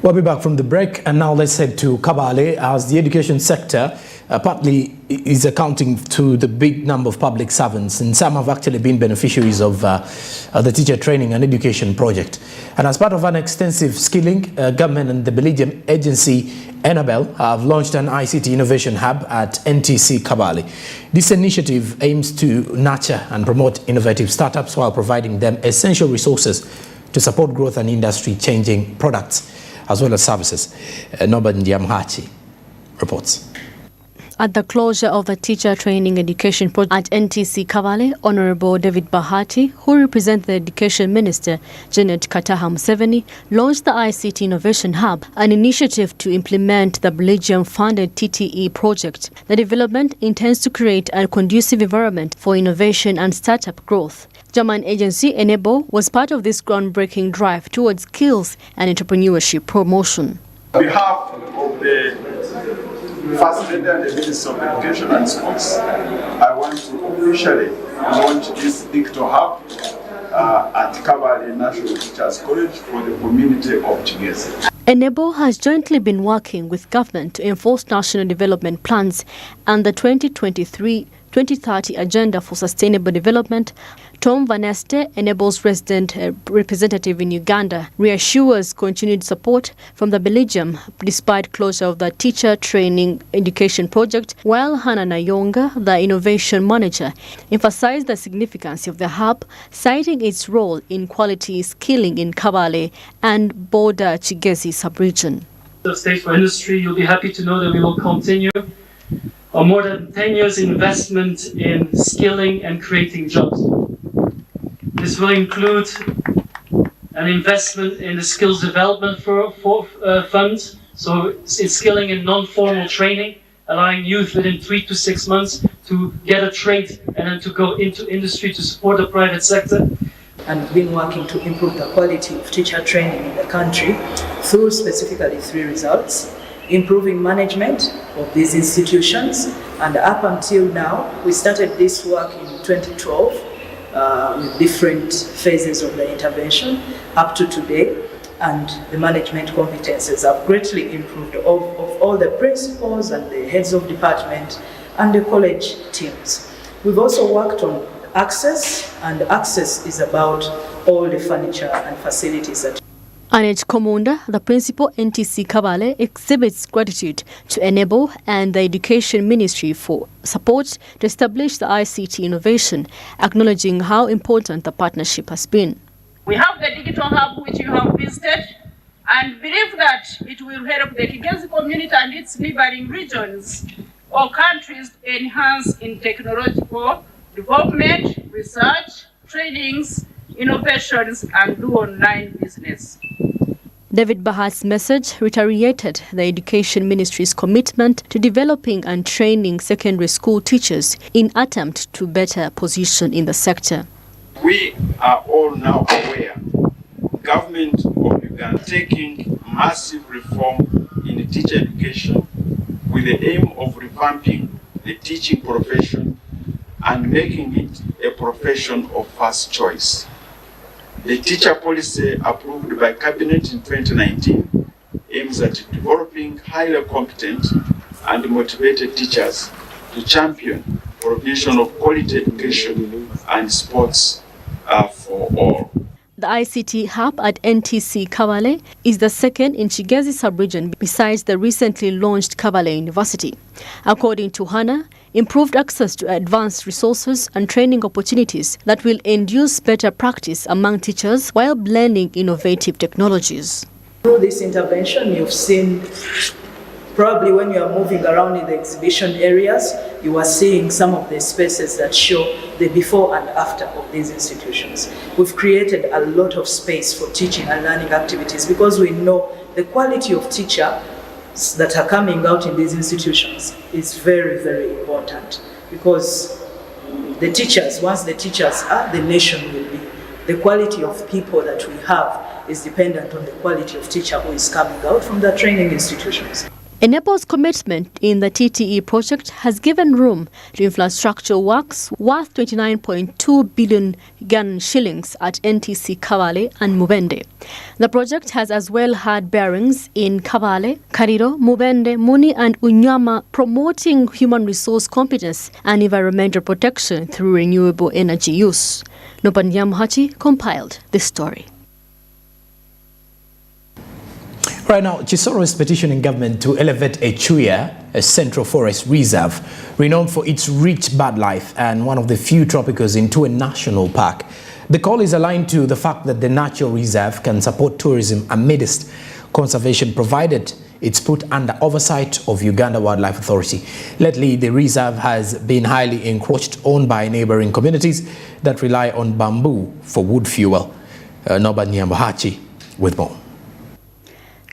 We'll be back from the break, and now let's head to Kabale, as the education sector partly is accounting to the big number of public servants, and some have actually been beneficiaries of the teacher training and education project. And as part of an extensive skilling, government and the Belgium agency Enabel have launched an ICT innovation hub at NTC Kabale. This initiative aims to nurture and promote innovative startups while providing them essential resources to support growth and industry-changing products as well as services. Norbert Ndiamhachi reports. At the closure of the teacher training education project at NTC Kabale, Honorable David Bahati, who represents the Education Minister, Janet Kataha Museveni, launched the ICT Innovation Hub, an initiative to implement the Belgium-funded TTE project. The development intends to create a conducive environment for innovation and startup growth. German agency Enable was part of this groundbreaking drive towards skills and entrepreneurship promotion. On behalf of the First Lady and the Minister of Education and Sports, I want to officially launch this digital hub at Kabale National Teachers College for the community of Chigezi. Enable has jointly been working with government to enforce national development plans and the 2023-2030 Agenda for Sustainable Development. Tom Vaneste, Enable's resident representative in Uganda, reassures continued support from the Belgium despite closure of the teacher training education project, while Hannah Nayonga, the innovation manager, emphasized the significance of the hub, citing its role in quality skilling in Kabale and border Chigezi sub-region. The State for Industry, you'll be happy to know that we will continue our more than 10 years investment in skilling and creating jobs. This will include an investment in the skills development fund, so it's skilling in non-formal training, allowing youth within 3 to 6 months to get a trade and then to go into industry to support the private sector. And we've been working to improve the quality of teacher training in the country through specifically 3 results: improving management of these institutions, and up until now, we started this work in 2012 with different phases of the intervention up to today, and the management competences have greatly improved of all the principals and the heads of department and the college teams. We've also worked on access, and access is about all the furniture and facilities that Anet Komunda, the principal NTC Kabale, exhibits gratitude to Enable and the Education Ministry for support to establish the ICT innovation, acknowledging how important the partnership has been. We have the digital hub which you have visited, and believe that it will help the Kigezi community and its neighboring regions or countries to enhance in technological development, research, trainings, innovations, and do online business. David Bahat's message reiterated the Education Ministry's commitment to developing and training secondary school teachers in attempt to better position in the sector. We are all now aware government of Uganda taking massive reform in teacher education with the aim of revamping the teaching profession and making it a profession of first choice. The teacher policy approved by Cabinet in 2019 aims at developing highly competent and motivated teachers to champion provision of quality education and sports for all. The ICT hub at NTC Kabale is the second in Chigezi sub-region besides the recently launched Kabale University. According to Hannah, improved access to advanced resources and training opportunities that will induce better practice among teachers while blending innovative technologies. Through this intervention, you've seen, probably when you are moving around in the exhibition areas, you are seeing some of the spaces that show the before and after of these institutions. We've created a lot of space for teaching and learning activities because we know the quality of teachers that are coming out in these institutions is very, very important, because the teachers, once the teachers are, the nation will be. The quality of people that we have is dependent on the quality of teacher who is coming out from the training institutions. Enable's commitment in the TTE project has given room to infrastructure works worth 29.2 billion Ghanaian shillings at NTC Kabale and Mubende. The project has as well had bearings in Kabale, Kariro, Mubende, Muni and Unyama, promoting human resource competence and environmental protection through renewable energy use. Nopanyam Hachi compiled this story. Right now, Chisoro is petitioning government to elevate Echuya, a central forest reserve, renowned for its rich birdlife and one of the few tropicals, into a national park. The call is aligned to the fact that the natural reserve can support tourism amidst conservation, provided it's put under oversight of Uganda Wildlife Authority. Lately, the reserve has been highly encroached on by neighboring communities that rely on bamboo for wood fuel. Noba Nyambahachi with more.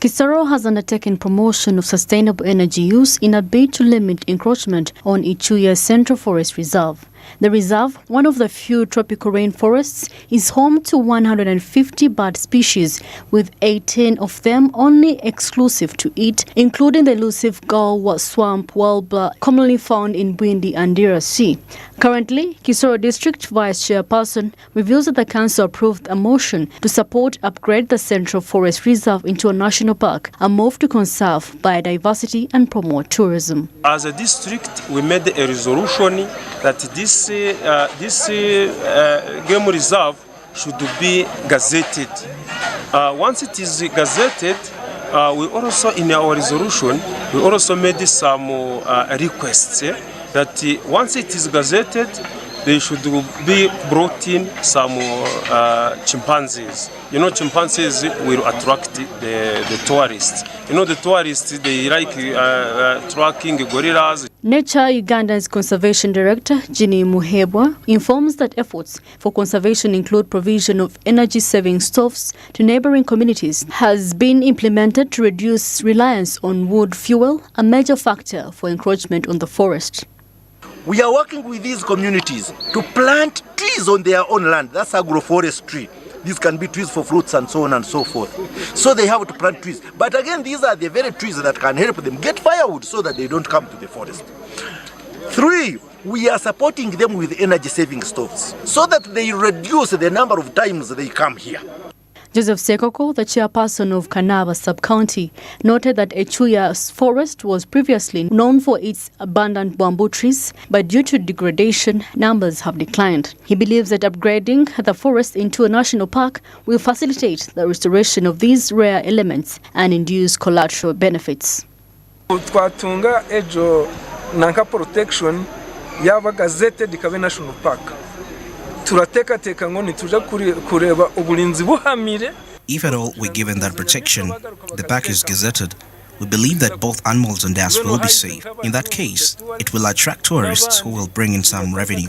Kisoro has undertaken promotion of sustainable energy use in a bid to limit encroachment on Echuya Central Forest Reserve. The reserve, one of the few tropical rainforests, is home to 150 bird species, with 18 of them only exclusive to it, including the elusive gull swamp warbler commonly found in Bwindi and Dira Sea. Currently, Kisoro District Vice Chairperson reveals that the council approved a motion to support upgrade the Central Forest Reserve into a national park, a move to conserve biodiversity and promote tourism. As a district, we made a resolution that this game reserve should be gazetted. Once it is gazetted, we also, in our resolution, we also made some requests that once it is gazetted, they should be brought in some chimpanzees. You know, chimpanzees will attract the tourists. You know, the tourists, they like tracking gorillas. Nature Uganda's Conservation Director, Ginny Muhebwa, informs that efforts for conservation include provision of energy-saving stoves to neighboring communities has been implemented to reduce reliance on wood fuel, a major factor for encroachment on the forest. We are working with these communities to plant trees on their own land. That's agroforestry. These can be trees for fruits and so on and so forth. So they have to plant trees. But again, these are the very trees that can help them get firewood so that they don't come to the forest. 3, we are supporting them with energy-saving stoves so that they reduce the number of times they come here. Joseph Sekoko, the chairperson of Kanaba sub-county, noted that Echuya's forest was previously known for its abundant bamboo trees, but due to degradation, numbers have declined. He believes that upgrading the forest into a national park will facilitate the restoration of these rare elements and induce collateral benefits. Twatunga ejo nanka protection yaba gazetted ikabe national park. If at all we're given that protection, the park is gazetted, we believe that both animals and us will be safe. In that case, it will attract tourists who will bring in some revenue.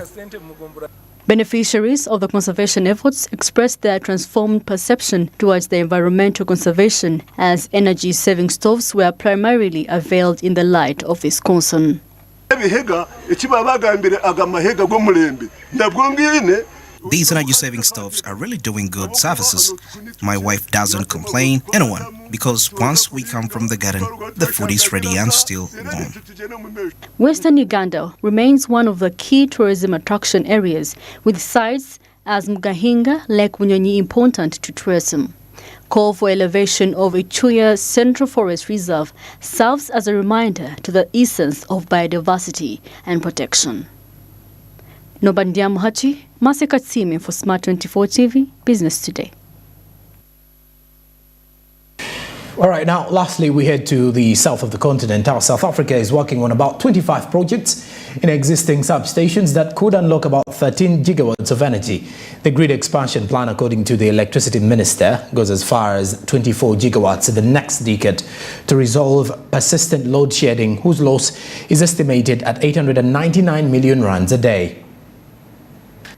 Beneficiaries of the conservation efforts expressed their transformed perception towards the environmental conservation, as energy-saving stoves were primarily availed in the light of this concern. These energy-saving stoves are really doing good services. My wife doesn't complain, anyone, because once we come from the garden, the food is ready and still warm. Western Uganda remains one of the key tourism attraction areas, with sites as Mugahinga, Lake Bunyonyi important to tourism. Call for elevation of Echuya Central Forest Reserve serves as a reminder to the essence of biodiversity and protection. Nobandia Muhachi, Masekatsimi for Smart 24 TV, Business Today. All right, now, lastly, we head to the south of the continent. Our South Africa is working on about 25 projects in existing substations that could unlock about 13 gigawatts of energy. The grid expansion plan, according to the electricity minister, goes as far as 24 gigawatts in the next decade to resolve persistent load shedding, whose loss is estimated at 899 million rands a day.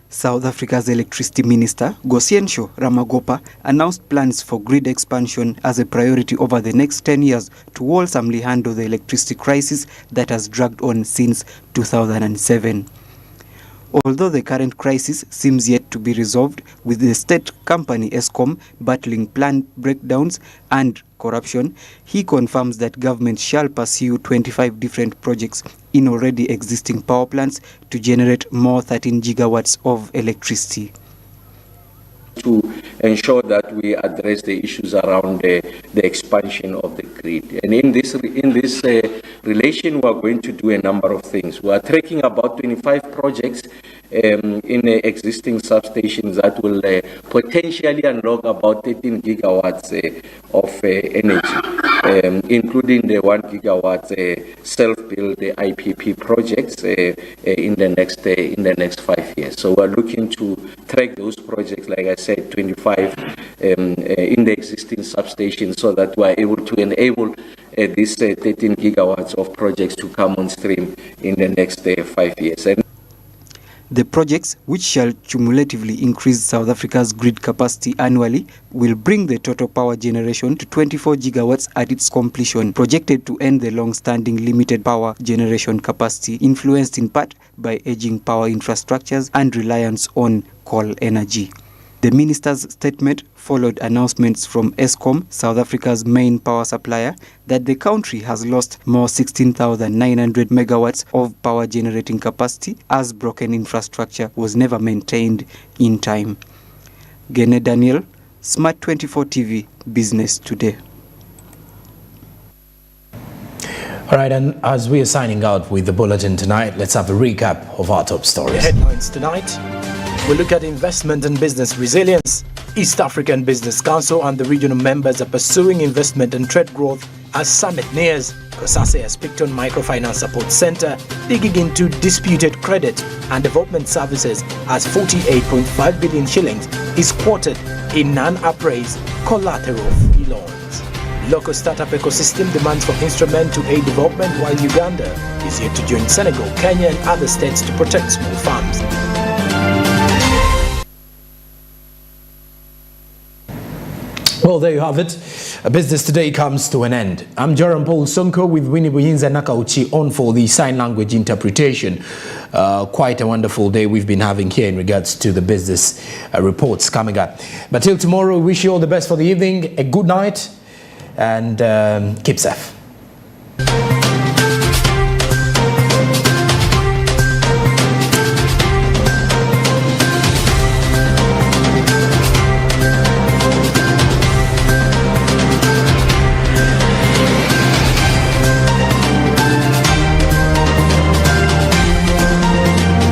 South Africa's electricity minister, Gosiensho Ramagopa, announced plans for grid expansion as a priority over the next 10 years to wholesomely handle the electricity crisis that has dragged on since 2007. Although the current crisis seems yet to be resolved, with the state company ESCOM battling plant breakdowns and corruption. He confirms that government shall pursue 25 different projects in already existing power plants to generate more 13 gigawatts of electricity. To ensure that we address the issues around the expansion of the grid. And in this relation, we are going to do a number of things. We are tracking about 25 projects in existing substations that will potentially unlock about 13 gigawatts of energy, including the 1 gigawatt self-build IPP projects in the next 5 years. So we are looking to track those projects, like I said, 25 in the existing substations, so that we are able to enable these 13 gigawatts of projects to come on stream in the next 5 years. And the projects, which shall cumulatively increase South Africa's grid capacity annually, will bring the total power generation to 24 gigawatts at its completion, projected to end the long-standing limited power generation capacity, influenced in part by aging power infrastructures and reliance on coal energy. The minister's statement followed announcements from ESCOM, South Africa's main power supplier, that the country has lost more 16,900 megawatts of power generating capacity as broken infrastructure was never maintained in time. Gene Daniel, Smart 24 TV, Business Today. All right, and as we are signing out with the bulletin tonight, let's have a recap of our top stories. Headlines tonight. We look at investment and business resilience. East African Business Council and the regional members are pursuing investment and trade growth as summit nears. Kosase has picked on Microfinance Support Center, digging into disputed credit and development services as 48.5 billion shillings is quoted in non-appraised collateral free loans. Local startup ecosystem demands for instrument to aid development, while Uganda is here to join Senegal, Kenya and other states to protect small farms. Well, there you have it. Business Today comes to an end. I'm Joram Paul Sonko with Winnie Buyinza Nakauchi on for the sign language interpretation. Quite a wonderful day we've been having here in regards to the business reports coming up. But till tomorrow, we wish you all the best for the evening, a good night, and keep safe.